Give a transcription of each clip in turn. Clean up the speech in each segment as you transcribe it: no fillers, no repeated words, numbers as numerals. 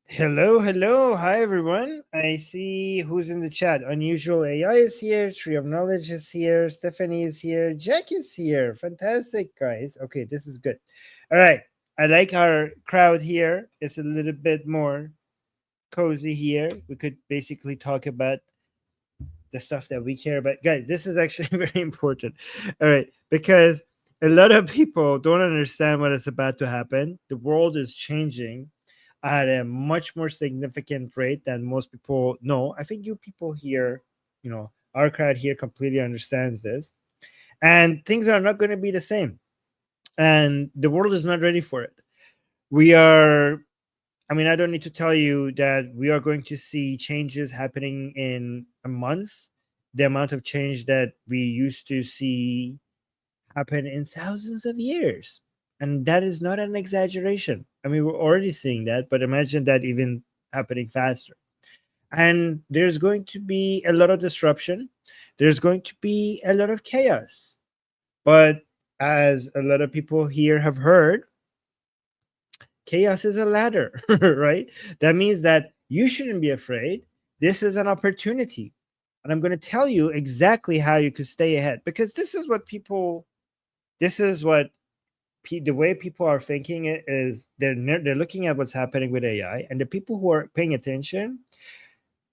Hello, hello. Hi, everyone. I see who's in the chat. Unusual AI is here. Tree of Knowledge is here. Stephanie is here. Jack is here. Fantastic, guys. Okay, this is good. All right. I like our crowd here. It's a little bit more cozy here. We could basically talk about the stuff that we care about. Guys, this is actually very important. All right. Because a lot of people don't understand what is about to happen. The world is changing at a much more significant rate than most people know. I think you people here, our crowd here completely understands this. And things are not going to be the same. And the world is not ready for it. We are, I mean, I don't need to tell you that we are going to see changes happening in a month. The amount of change that we used to see happen in thousands of years. And that is not an exaggeration. I mean, we're already seeing that, but imagine that even happening faster. And there's going to be a lot of disruption. There's going to be a lot of chaos. But as a lot of people here have heard, chaos is a ladder, right? That means that you shouldn't be afraid. This is an opportunity. And I'm going to tell you exactly how you could stay ahead because this is what the way people are thinking it is they're looking at what's happening with AI, and the people who are paying attention,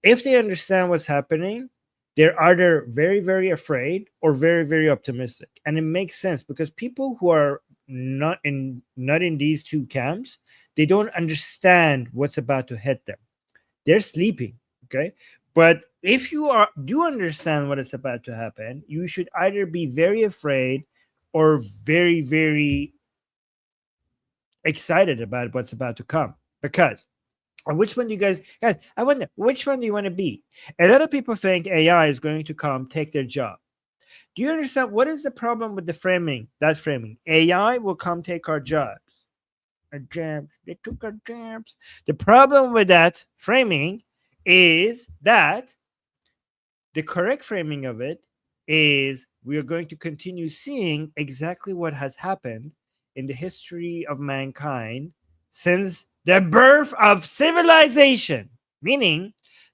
if they understand what's happening, they're either very very afraid or very very optimistic, and it makes sense because people who are not in these two camps, they don't understand what's about to hit them. They're sleeping, okay? But if you are do understand what is about to happen, you should either be very afraid or very very excited about what's about to come. Because which one do you guys, I wonder which one do you want to be? A lot of people think AI is going to come take their job. Do you understand what is the problem with the framing? That framing. AI will come take our jobs. Our jobs. They took our jobs. The problem with that framing is that the correct framing of it is we are going to continue seeing exactly what has happened in the history of mankind since the birth of civilization, meaning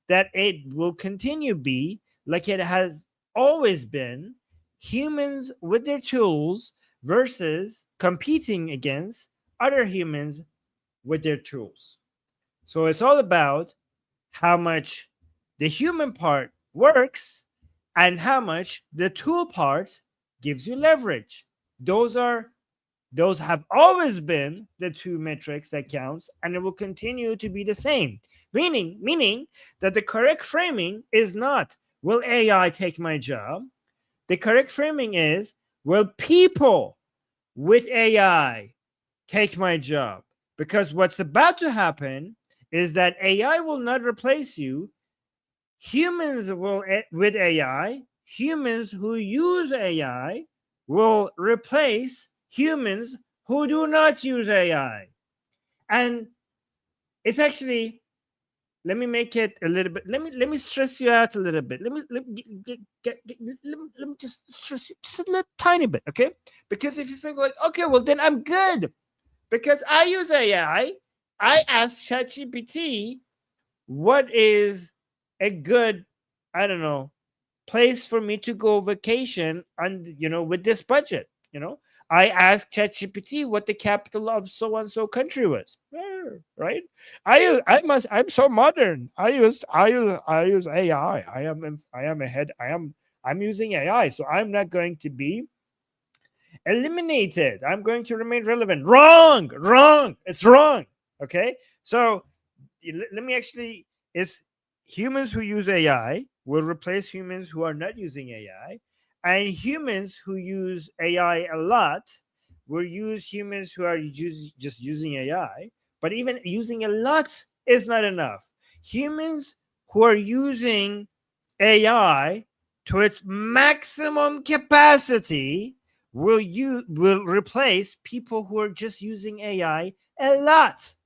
that it will continue be like it has always been, humans with their tools versus competing against other humans with their tools. So it's all about how much the human part works and how much the tool part gives you leverage. Those are those have always been the two metrics that counts, and it will continue to be the same. Meaning that the correct framing is not will AI take my job? The correct framing is will people with AI take my job? Because what's about to happen is that AI will not replace you. Humans will, with AI, humans who use AI will replace humans who do not use AI. And it's actually, let me make it a little bit, let me stress you out a little bit. Let me just stress you just a little tiny bit, okay? Because if you think like, okay, well then I'm good because I use AI. I ask ChatGPT what is a good, I don't know, place for me to go vacation and with this budget. I asked ChatGPT what the capital of so and so country was. Right? I'm so modern. I use AI. I am ahead. I'm using AI, so I'm not going to be eliminated. I'm going to remain relevant. Wrong. It's wrong. Okay. So let me actually is humans who use AI will replace humans who are not using AI, and humans who use AI a lot will use humans who are just using AI. But even using a lot is not enough. Humans who are using AI to its maximum capacity will replace people who are just using AI a lot.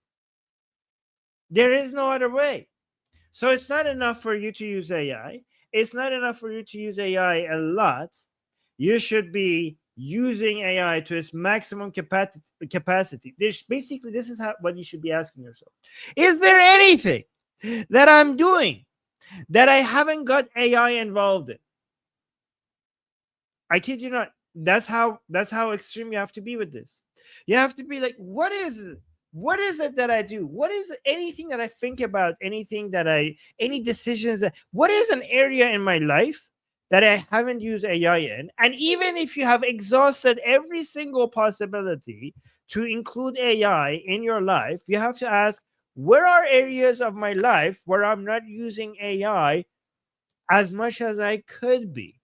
There is no other way. So it's not enough for you to use AI. It's not enough for you to use AI a lot. You should be using AI to its maximum capacity. Basically, this is what you should be asking yourself. Is there anything that I'm doing that I haven't got AI involved in? I kid you not. That's how extreme you have to be with this. You have to be like, what is it? What is it that I do? What is anything that I think about? Any decisions what is an area in my life that I haven't used AI in? And even if you have exhausted every single possibility to include AI in your life, you have to ask, where are areas of my life where I'm not using AI as much as I could be?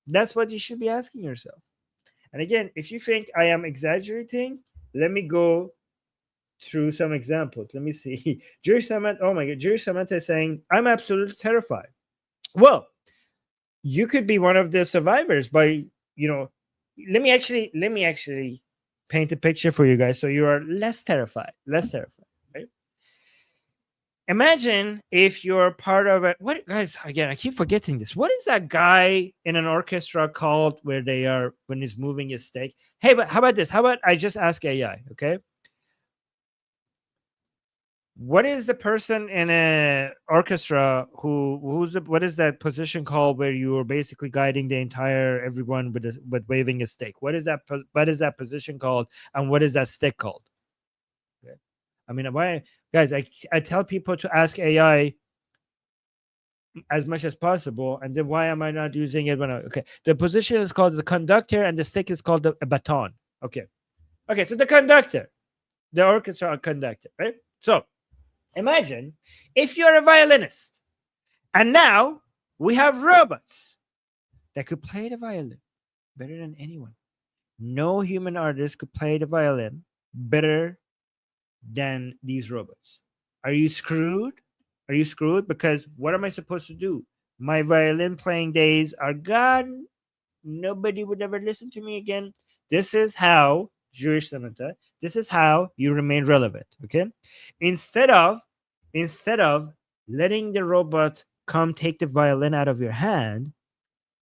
That's what you should be asking yourself. And again, if you think I am exaggerating, let me go through some examples. Let me see. Jerry Samantha, oh my God, Jerry Samantha is saying, I'm absolutely terrified. Well, you could be one of the survivors by, let me actually paint a picture for you guys so you are less terrified. Right? Imagine if you're part of it. What, guys, again, I keep forgetting this. What is that guy in an orchestra called where they are when he's moving his stick? Hey, but how about this? How about I just ask AI? Okay. What is the person in a orchestra what is that position called where you are basically guiding the entire everyone with waving a stick? What is that position called, and what is that stick called? Okay. I mean, why, guys? I tell people to ask AI as much as possible, and then why am I not using it okay? The position is called the conductor, and the stick is called a baton. Okay. So the conductor, the orchestra conductor, right? So imagine if you're a violinist, and now we have robots that could play the violin better than anyone. No human artist could play the violin better than these robots. Are you screwed? Are you screwed? Because what am I supposed to do? My violin playing days are gone. Nobody would ever listen to me again. This is how, Jewish Samantha, this is how you remain relevant. Okay. Instead of letting the robot come take the violin out of your hand,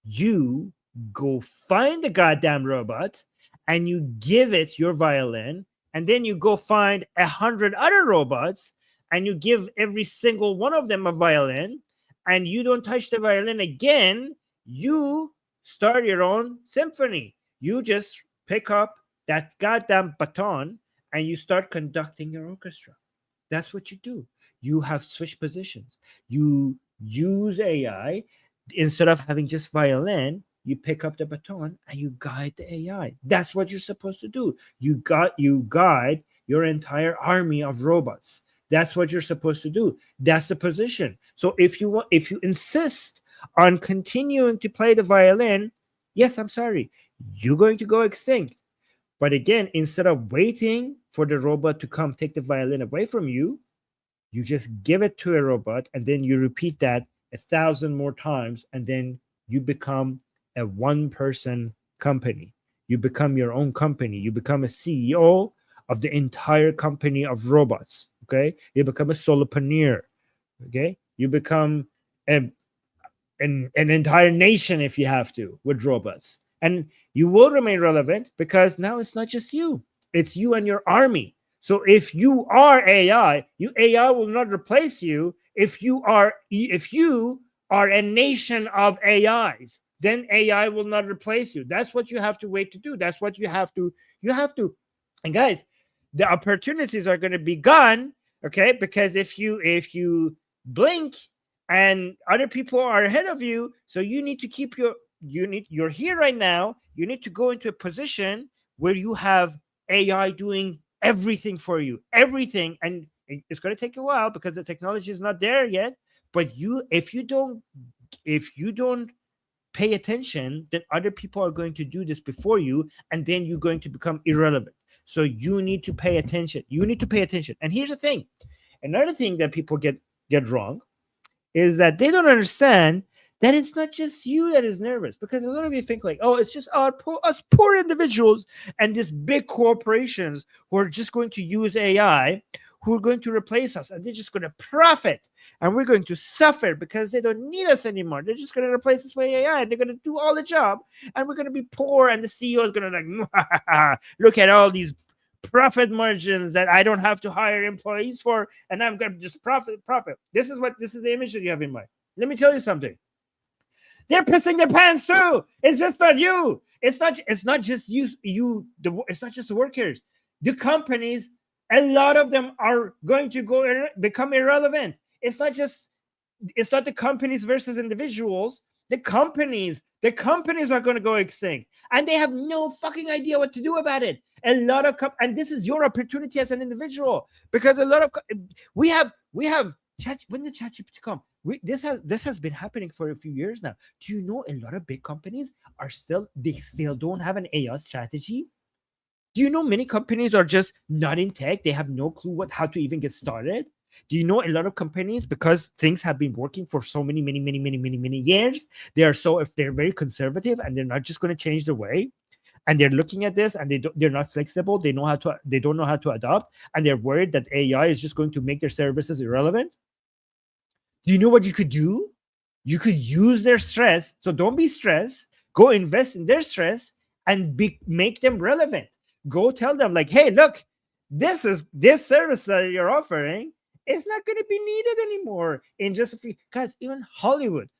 you go find the goddamn robot and you give it your violin, and then you go find 100 other robots and you give every single one of them a violin, and you don't touch the violin again. You start your own symphony. You just pick up that goddamn baton and you start conducting your orchestra. That's what you do. You have switched positions. You use AI. Instead of having just violin, you pick up the baton and you guide the AI. That's what you're supposed to do. You guide your entire army of robots. That's what you're supposed to do. That's the position. So if you insist on continuing to play the violin, yes, I'm sorry, you're going to go extinct. But again, instead of waiting for the robot to come take the violin away from you, you just give it to a robot, and then you repeat that 1,000 more times, and then you become a one-person company. You become your own company. You become a CEO of the entire company of robots. Okay, you become a solopreneur. Okay, you become a, an entire nation if you have to with robots, and you will remain relevant because now it's not just you; it's you and your army. So if you are AI, AI will not replace you. If you are a nation of AIs, then AI will not replace you. That's what you have to wait to do. That's what you have to. And guys, the opportunities are going to be gone. Okay, because if you blink and other people are ahead of you, so you need to keep you're here right now. You need to go into a position where you have AI doing everything for you, everything. And it's going to take a while because the technology is not there yet. But if you don't pay attention, then other people are going to do this before you, and then you're going to become irrelevant. So you need to pay attention. And here's the thing. Another thing that people get wrong is that they don't understand that it's not just you that is nervous, because a lot of you think like, oh, it's just us poor individuals and these big corporations who are just going to use AI who are going to replace us, and they're just going to profit, and we're going to suffer because they don't need us anymore. They're just going to replace us with AI, and they're going to do all the job, and we're going to be poor, and the CEO is going to like, look at all these profit margins that I don't have to hire employees for, and I'm going to just profit. This is the image that you have in mind. Let me tell you something. They're pissing their pants too. It's just not you. It's not just it's not just the workers. The companies, a lot of them are going to become irrelevant. It's not the companies versus individuals. The companies are going to go extinct, and they have no fucking idea what to do about it. A lot of and this is your opportunity as an individual, because a lot of we have chat. When did ChatGPT come? This has been happening for a few years now. Do you know a lot of big companies they still don't have an AI strategy? Do you know many companies are just not in tech? They have no clue how to even get started. Do you know a lot of companies, because things have been working for so many years, if they're very conservative and they're not just going to change the way, and they're looking at this and they're not flexible. They don't know how to adopt, and they're worried that AI is just going to make their services irrelevant. Do you know what you could do? You could use their stress. So don't be stressed. Go invest in their stress and make them relevant. Go tell them like, hey, look, this service that you're offering is not going to be needed anymore in just a few. Guys, even Hollywood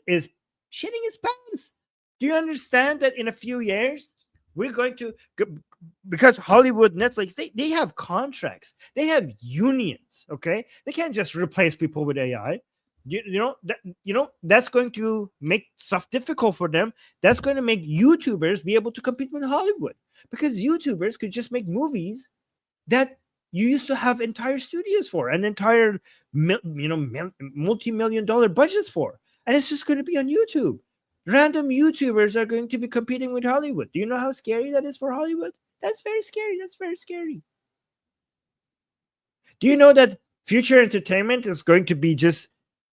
is shitting its pants. Do you understand that in a few years we're going to, because Hollywood, Netflix, they have contracts, they have unions. Okay, they can't just replace people with AI. That's going to make stuff difficult for them. That's going to make YouTubers be able to compete with Hollywood, because YouTubers could just make movies that you used to have entire studios for, and entire multi-million dollar budgets for, and it's just going to be on YouTube. Random YouTubers are going to be competing with Hollywood. Do you know how scary that is for Hollywood? That's very scary. That's very scary. Do you know that future entertainment is going to be just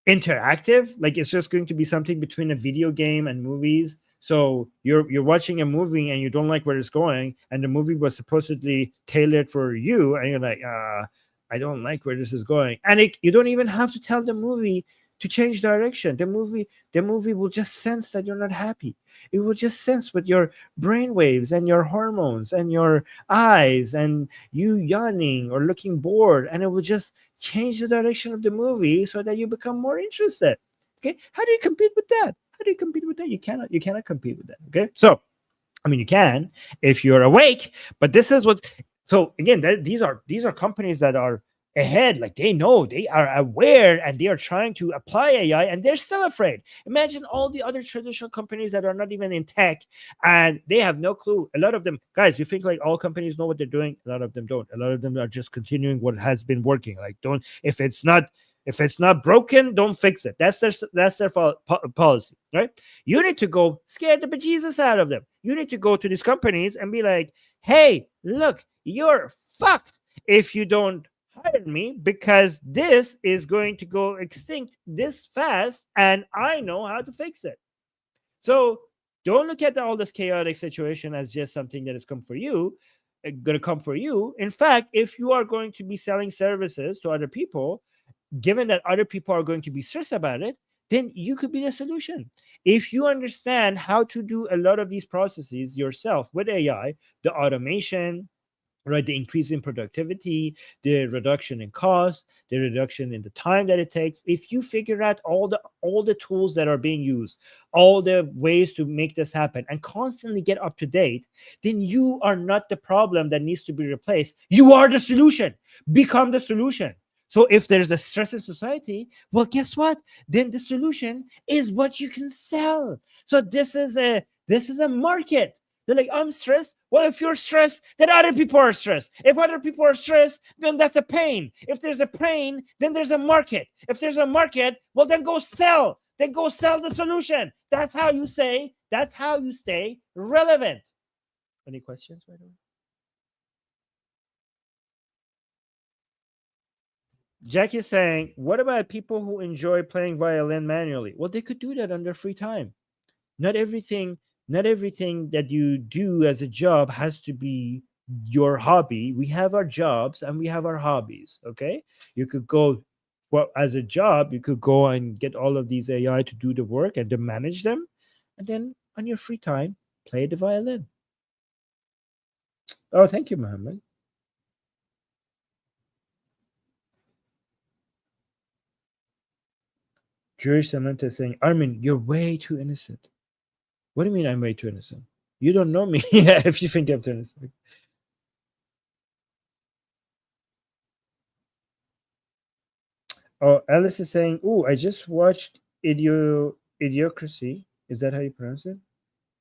interactive? Like, it's just going to be something between a video game and movies. So you're watching a movie and you don't like where it's going, and the movie was supposedly tailored for you, and you're like, I don't like where this is going. And you don't even have to tell the movie to change direction. The movie will just sense that you're not happy. It will just sense with your brain waves and your hormones and your eyes and you yawning or looking bored, and it will just change the direction of the movie so that you become more interested. Okay, how do you compete with that? You cannot compete with that. Okay, so I mean, you can if you're awake, but this is what. So again, these are companies that are ahead. Like, they know, they are aware, and they are trying to apply AI, and they're still afraid. Imagine all the other traditional companies that are not even in tech, and they have no clue. A lot of them, guys, you think like all companies know what they're doing? A lot of them don't. A lot of them are just continuing what has been working. Like, don't, if it's not broken, don't fix it. That's their policy, right? You need to go scare the bejesus out of them. You need to go to these companies and be like, hey, look, you're fucked if you don't hire me, because this is going to go extinct this fast, and I know how to fix it. So don't look at all this chaotic situation as just something that is going to come for you. In fact, if you are going to be selling services to other people, given that other people are going to be stressed about it, then you could be the solution. If you understand how to do a lot of these processes yourself with AI, the automation, right, the increase in productivity, the reduction in cost, the reduction in the time that it takes, if you figure out all the tools that are being used, all the ways to make this happen, and constantly get up to date, then you are not the problem that needs to be replaced. You are the solution. Become the solution. So if there's a stress in society, well, guess what? Then the solution is what you can sell. So this is a market. They're like, I'm stressed. Well, if you're stressed, then other people are stressed. If other people are stressed, then that's a pain. If there's a pain, then there's a market. If there's a market, well, then go sell. Then go sell the solution. That's how you stay relevant. Any questions, by the way? Jack is saying, what about people who enjoy playing violin manually? Well, they could do that on their free time. Not everything that you do as a job has to be your hobby. We have our jobs and we have our hobbies. Okay, you could go, well, as a job, you could go and get all of these AI to do the work and to manage them, and then on your free time, play the violin. Oh, thank you, Mohammed. Jewish Samantha saying, Armin, you're way too innocent. What do you mean I'm way too innocent? You don't know me. Yeah, if you think I'm too innocent. Oh, Alice is saying, "Oh, I just watched Idiocracy. Is that how you pronounce it?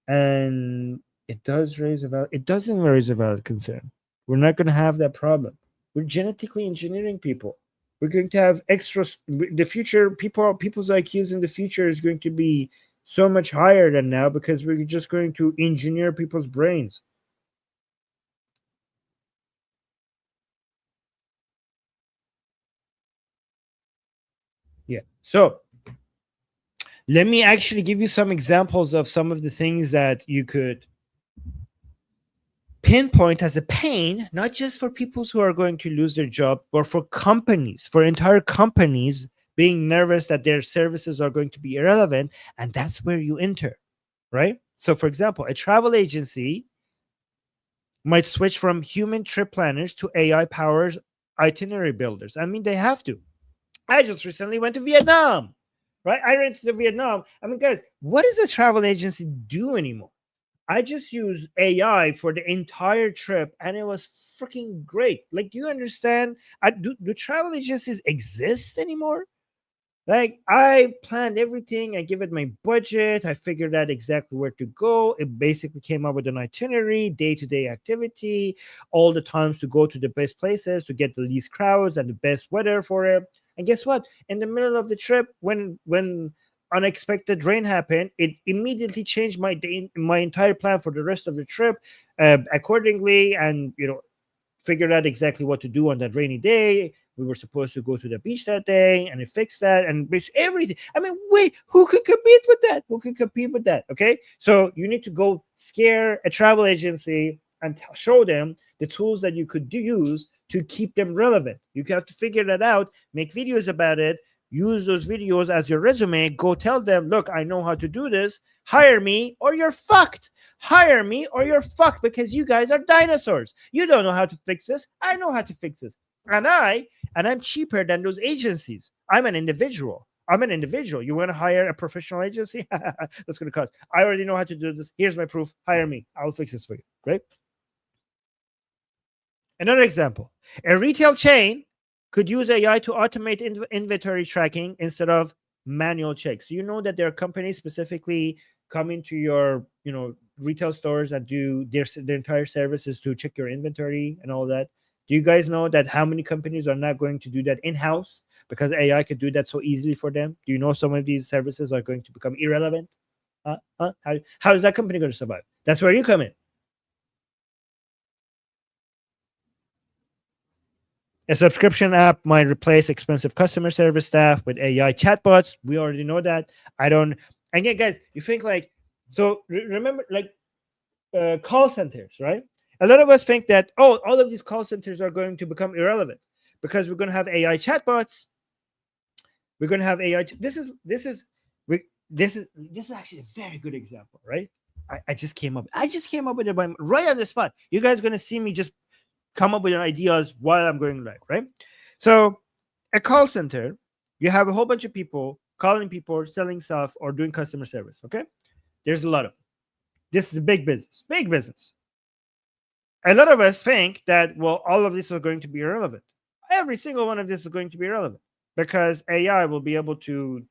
And it doesn't raise a valid concern. We're not going to have that problem. We're genetically engineering people. We're going to have extra. The future people's IQs in the future is going to be so much higher than now because we're just going to engineer people's brains." Yeah. So let me actually give you some examples of some of the things that you could pinpoint as a pain, not just for people who are going to lose their job, but for companies, for entire companies being nervous that their services are going to be irrelevant. And that's where you enter, right? So, for example, a travel agency might switch from human trip planners to AI powers itinerary builders. I mean, they have to. I just recently went to Vietnam, right? I went to Vietnam. I mean, guys, what does a travel agency do anymore? I just used AI for the entire trip and it was freaking great. Like, do you understand? Do travel agencies exist anymore? Like, I planned everything. I give it my budget. I figured out exactly where to go. It basically came up with an itinerary, day-to-day activity, all the times to go to the best places to get the least crowds and the best weather for it. And guess what? In the middle of the trip, when unexpected rain happened, it immediately changed my entire plan for the rest of the trip accordingly, and figured out exactly what to do on that rainy day. We were supposed to go to the beach that day, and it fixed that and everything. I mean, wait, who could compete with that? Who could compete with that? Okay, so you need to go scare a travel agency and show them the tools that you could use to keep them relevant. You have to figure that out, make videos about it, use those videos as your resume. Go tell them, look, I know how to do this. Hire me or you're fucked. Hire me or you're fucked because you guys are dinosaurs. You don't know how to fix this. I know how to fix this. And I'm cheaper than those agencies. I'm an individual. I'm an individual. You want to hire a professional agency? That's going to cost. I already know how to do this. Here's my proof. Hire me. I'll fix this for you. Right? Another example, a retail chain could use AI to automate inventory tracking instead of manual checks. You know that there are companies specifically coming to your, retail stores and do their entire services to check your inventory and all that. Do you guys know that how many companies are not going to do that in-house because AI could do that so easily for them? Do you know some of these services are going to become irrelevant? How is that company going to survive? That's where you come in. A subscription app might replace expensive customer service staff with AI chatbots. We already know that. I don't. Again, guys, you think like so? Remember, like call centers, right? A lot of us think that all of these call centers are going to become irrelevant because we're going to have AI chatbots. We're going to have AI. This is actually a very good example, right? I just came up. I just came up with it right on the spot. You guys are going to see me just come up with ideas while I'm going live, right? So, a call center, you have a whole bunch of people calling people, selling stuff, or doing customer service. Okay, there's a lot of them. This is a big business, big business. A lot of us think that all of this is going to be irrelevant. Every single one of this is going to be irrelevant because AI will be able to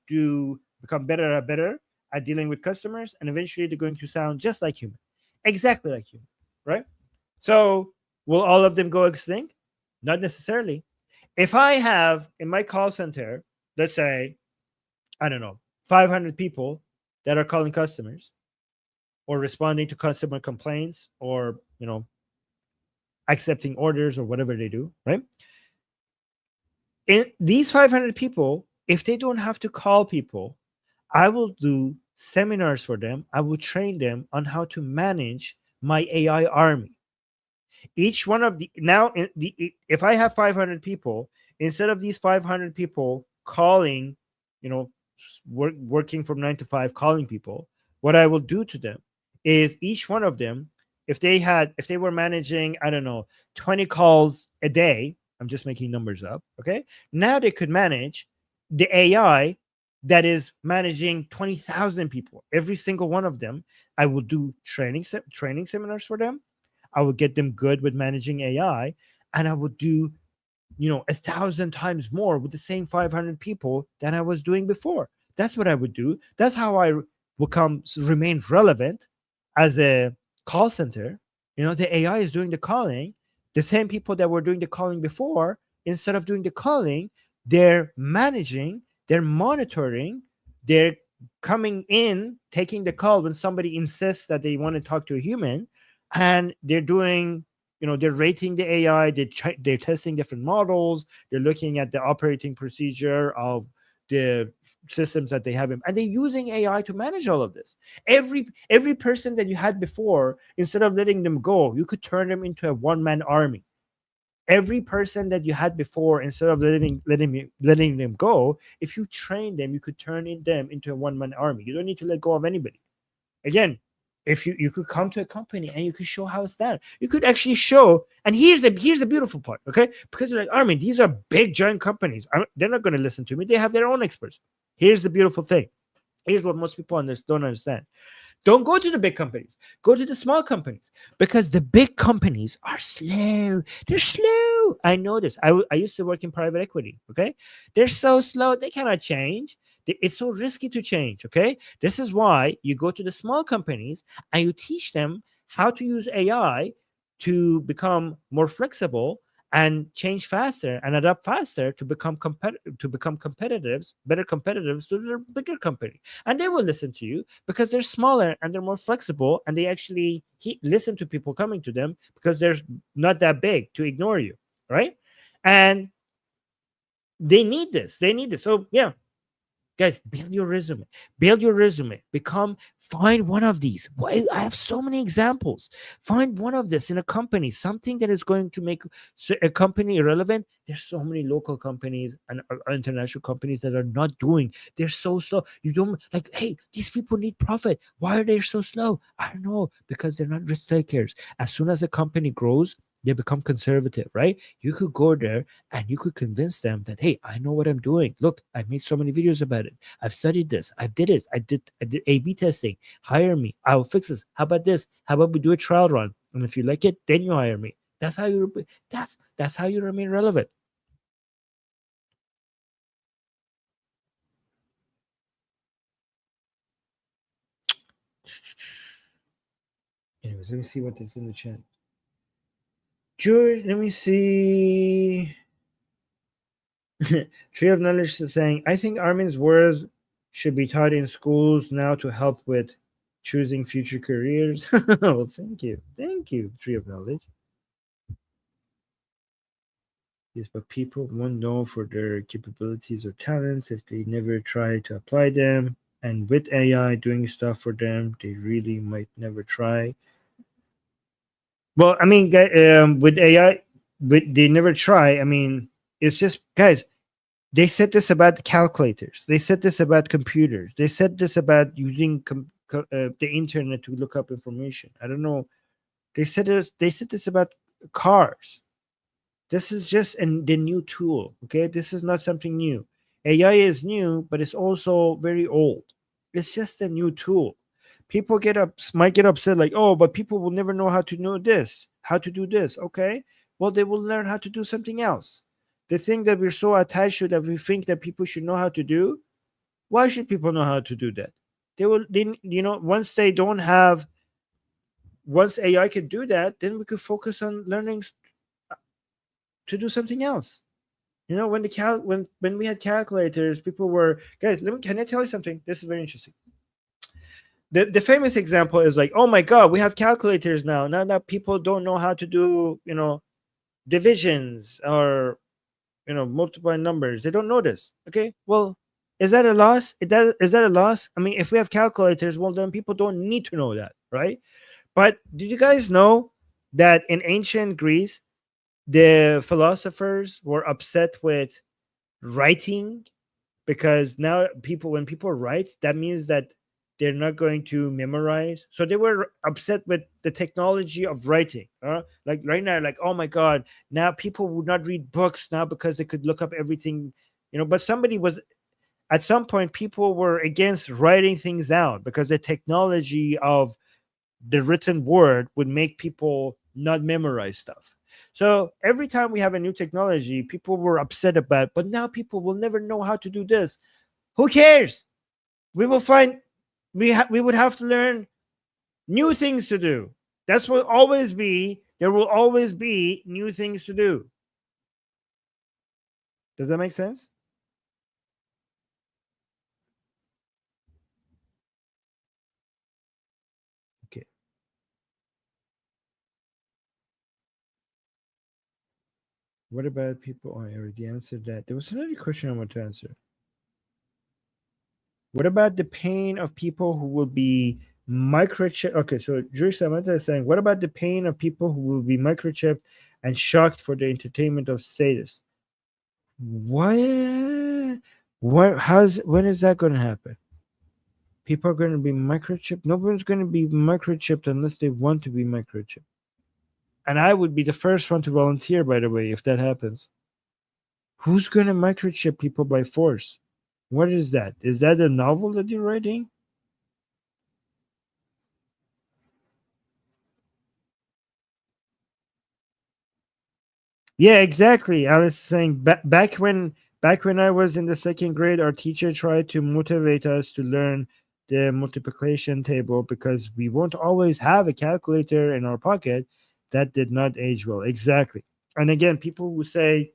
become better and better at dealing with customers, and eventually they're going to sound just like human, exactly like human, right? So, will all of them go extinct? Not necessarily. If I have in my call center, let's say, I don't know, 500 people that are calling customers or responding to customer complaints or, accepting orders or whatever they do, right? In these 500 people, if they don't have to call people, I will do seminars for them. I will train them on how to manage my AI army. Each one of the now if I have 500 people, instead of these 500 people calling, you know, working from 9 to 5, calling people, what I will do to them is each one of them, if they were managing, I don't know, 20 calls a day, I'm just making numbers up, okay? Now they could manage the AI that is managing 20,000 people. Every single one of them, I will do training seminars for them. I will get them good with managing AI, and I will do, 1,000 times more with the same 500 people than I was doing before. That's what I would do. That's how I remain relevant as a call center. The AI is doing the calling. The same people that were doing the calling before, instead of doing the calling, they're managing, they're monitoring, they're coming in, taking the call when somebody insists that they want to talk to a human, and they're doing, they're rating the AI, they're testing different models, they're looking at the operating procedure of the systems that they have, and they're using AI to manage all of this. Every person that you had before, instead of letting them go, you could turn them into a one-man army. Every person that you had before, instead of letting them go, if you train them, you could them into a one-man army. You don't need to let go of anybody. Again, if you could come to a company and you could show how it's done, you could actually show. And here's the beautiful part, okay? Because you're like, Armin, these are big giant companies. They're not going to listen to me. They have their own experts. Here's the beautiful thing. Here's what most people don't understand. Don't go to the big companies. Go to the small companies, because the big companies are slow. They're slow. I know this. I used to work in private equity. Okay, they're so slow. They cannot change. It's so risky to change. Okay, this is why you go to the small companies and you teach them how to use AI to become more flexible and change faster and adapt faster to become competitors, better competitors to their bigger company. And they will listen to you because they're smaller and they're more flexible, and they actually listen to people coming to them because they're not that big to ignore you, right? And they need this. So yeah, guys, build your resume, find one of these. Why, I have so many examples. Find one of this in a company, something that is going to make a company relevant. There's so many local companies and international companies that are not doing. They're so slow. You don't like, hey, these people need profit. Why are they so slow? I don't know, because they're not risk takers. As soon as a company grows, they become conservative, right? You could go there and you could convince them that, hey, I know what I'm doing. Look, I've made so many videos about it. I've studied this. I did A/B testing. Hire me. I'll fix this. How about this? How about we do a trial run? And if you like it, then you hire me. That's how you remain relevant. Anyways, let me see what is in the chat. George, let me see. Tree of Knowledge is saying, I think Armin's words should be taught in schools now to help with choosing future careers. Well, thank you. Thank you, Tree of Knowledge. Yes, but people won't know for their capabilities or talents if they never try to apply them. And with AI doing stuff for them, they really might never try. Well, I mean, with AI, they never try. I mean, it's just, guys, they said this about calculators. They said this about computers. They said this about using the internet to look up information. I don't know. They said this. They said this about cars. This is just the new tool. Okay, this is not something new. AI is new, but it's also very old. It's just a new tool. People might get upset, like, oh, but people will never know how to know this, how to do this. Okay, well, they will learn how to do something else. The thing that we're so attached to, that we think that people should know how to do, why should people know how to do that? Once they don't have, once AI can do that, then we could focus on learning to do something else. When we had calculators, people were, guys, can I tell you something? This is very interesting. The famous example is like, oh my god, we have calculators now that people don't know how to do divisions or multiply numbers. They don't know this. Okay, well, is that a loss? Is that a loss? I mean, if we have calculators, well, then people don't need to know that, right? But did you guys know that in ancient Greece, the philosophers were upset with writing, because now people, when people write, that means that they're not going to memorize. So they were upset with the technology of writing. Like right now, like, oh my god, now people would not read books now because they could look up everything, but somebody was, at some point, people were against writing things down because the technology of the written word would make people not memorize stuff. So every time we have a new technology, people were upset about, but now people will never know how to do this. Who cares? We will find, we would have to learn new things to do. That's what always be. There will always be new things to do. Does that make sense? Okay. What about people? Oh, I already answered that. There was another question I want to answer. What about the pain of people who will be microchipped? Okay, so Jewish Samantha is saying, what about the pain of people who will be microchipped and shocked for the entertainment of status? What? What? How's? When is that going to happen? People are going to be microchipped. No one's going to be microchipped unless they want to be microchipped. And I would be the first one to volunteer, by the way, if that happens. Who's going to microchip people by force? What is that? Is that a novel that you're writing? Yeah, exactly. Alice is saying, back when I was in the second grade, our teacher tried to motivate us to learn the multiplication table because we won't always have a calculator in our pocket. That did not age well. Exactly. And again, people who say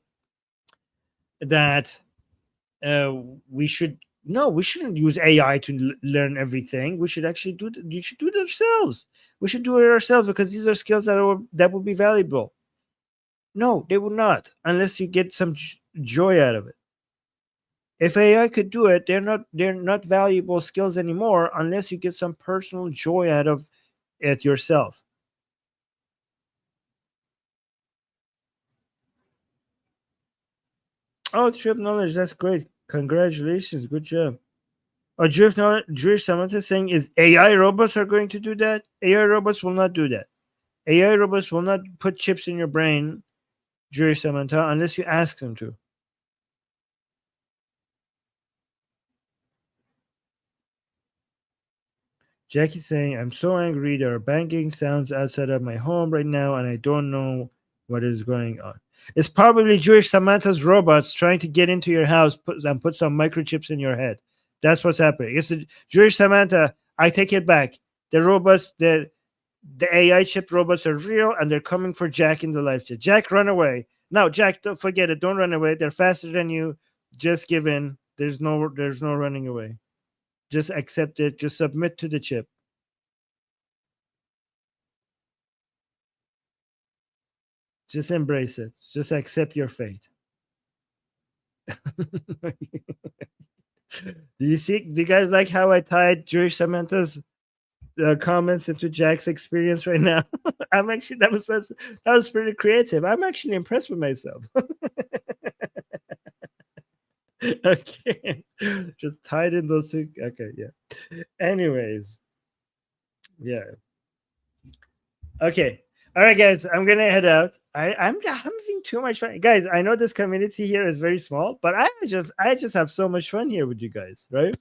that uh, we should no, we shouldn't use AI to learn everything. We should actually you should do it ourselves. We should do it ourselves because these are skills that will be valuable. No, they will not, unless you get some joy out of it. If AI could do it, they're not valuable skills anymore unless you get some personal joy out of it yourself. Oh, trip knowledge, that's great. Congratulations, good job. Oh, drift knowledge, Jewish Samantha saying is AI robots are going to do that. AI robots will not do that. AI robots will not put chips in your brain, Jewish Samantha, unless you ask them to. Jackie's saying, I'm so angry. There are banging sounds outside of my home right now, and I don't know what is going on. It's probably Jewish Samantha's robots trying to get into your house and put some microchips in your head. That's what's happening. It's the Jewish Samantha. I take it back. The robots, the AI chipped robots are real, and they're coming for Jack in the life chat. Jack, run away. No, Jack, don't forget it. Don't run away. They're faster than you. Just give in. There's no running away. Just accept it. Just submit to the chip. Just embrace it. Just accept your fate. Do you guys like how I tied Jewish Samantha's comments into Jack's experience right now? I'm actually that was pretty creative. I'm actually impressed with myself. Okay, just tied in those two. Okay, yeah. Anyways, yeah. Okay. All right, guys. I'm gonna head out. I'm having too much fun, guys. I know this community here is very small, but I just have so much fun here with you guys. Right?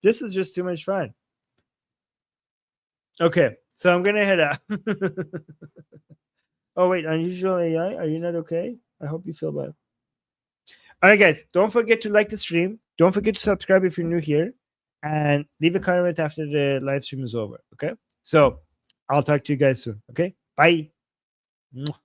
This is just too much fun. Okay, so I'm gonna head out. Oh wait, unusual AI. Are you not okay? I hope you feel better. All right, guys. Don't forget to like the stream. Don't forget to subscribe if you're new here, and leave a comment after the live stream is over. Okay. So I'll talk to you guys soon. Okay. Bye. Mwah.